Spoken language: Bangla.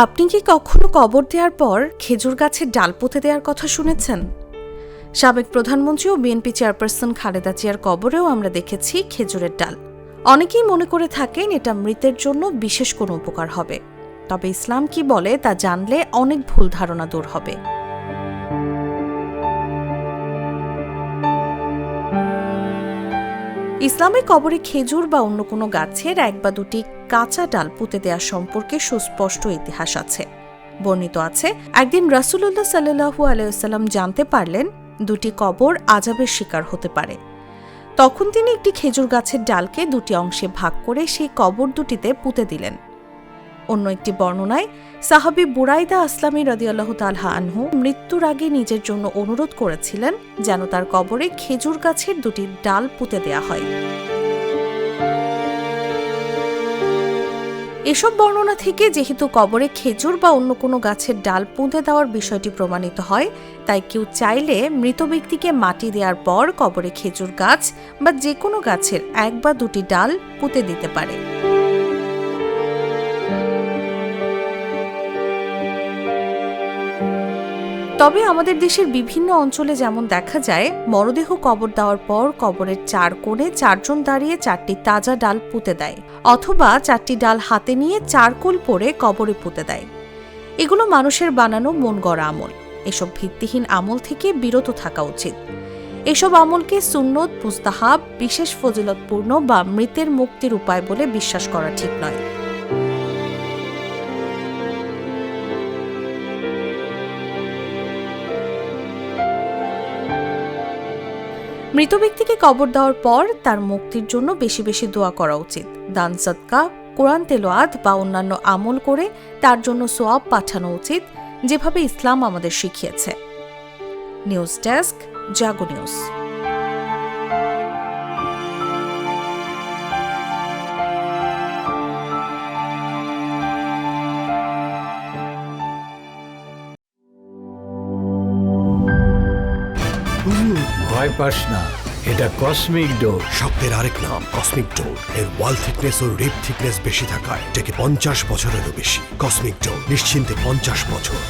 আপনি কি কখনো কবর দেওয়ার পর খেজুর গাছের ডাল পুঁতে দেওয়ার কথা শুনেছেন? সাবেক প্রধানমন্ত্রী ও বিএনপি চেয়ারপারসন খালেদা জিয়ার কবরেও আমরা দেখেছি খেজুরের ডাল। অনেকেই মনে করে থাকেন এটা মৃতের জন্য বিশেষ কোনো উপকার হবে, তবে ইসলাম কি বলে তা জানলে অনেক ভুল ধারণা দূর হবে। ইসলামে কবরে খেজুর বা অন্য কোনো গাছের এক বা দুটি কাঁচা ডাল পুঁতে দেওয়া সম্পর্কে সুস্পষ্ট ইতিহাস আছে। বর্ণিত আছে, একদিন রাসূলুল্লাহ সাল্লাল্লাহু আলাইহি ওয়াসাল্লাম জানতে পারলেন দুটি কবর আযাবের শিকার হতে পারে। তখন তিনি একটি খেজুর গাছের ডালকে দুটি অংশে ভাগ করে সেই কবর দুটিতে পুঁতে দিলেন। অন্য একটি বর্ণনায় সাহাবী বুরাইদা আসলামী রাদিয়াল্লাহু তাআলা আনহু মৃত্যুর আগে নিজের জন্য অনুরোধ করেছিলেন যেন তার কবরে খেজুর গাছের দুটি ডাল পুঁতে দেয়া হয়। এসব বর্ণনা থেকে যেহেতু কবরে খেজুর বা অন্য কোনো গাছের ডাল পুঁতে দেওয়ার বিষয়টি প্রমাণিত হয়, তাই কেউ চাইলে মৃত ব্যক্তিকে মাটি দেওয়ার পর কবরে খেজুর গাছ বা যে কোনো গাছের এক বা দুটি ডাল পুঁতে দিতে পারে। তবে আমাদের দেশের বিভিন্ন অঞ্চলে যেমন দেখা যায়, মরদেহ কবর দেওয়ার পর কবরের চার কোণে চারজন দাঁড়িয়ে চারটি তাজা ডাল পুঁতে দেয়, অথবা চারটি ডাল হাতে নিয়ে চারকোল পরে কবরে পুঁতে দেয়। এগুলো মানুষের বানানো মন গড়া আমল। এসব ভিত্তিহীন আমল থেকে বিরত থাকা উচিত। এসব আমলকে সুন্নত, মুস্তাহাব, বিশেষ ফজিলতপূর্ণ বা মৃতের মুক্তির উপায় বলে বিশ্বাস করা ঠিক নয়। মৃত ব্যক্তিকে কবর দেওয়ার পর তার মুক্তির জন্য বেশি বেশি দোয়া করা উচিত। দান সদকা, কোরআন তেলাওয়াত বা অন্যান্য আমল করে তার জন্য সওয়াব পাঠানো উচিত, যেভাবে ইসলাম আমাদের শিখিয়েছে। নিউজ ডেস্ক, জাগো নিউজ। ভয় পাস না, এটা কসমিক ডোর। শব্দের আরেক নাম কসমিক ডোর। এর ওয়াল থিকনেস ও রিপ থিকনেস বেশি থাকায় এটাকে 50 বছরেরও বেশি। কসমিক ডোর, নিশ্চিন্তে 50 বছর।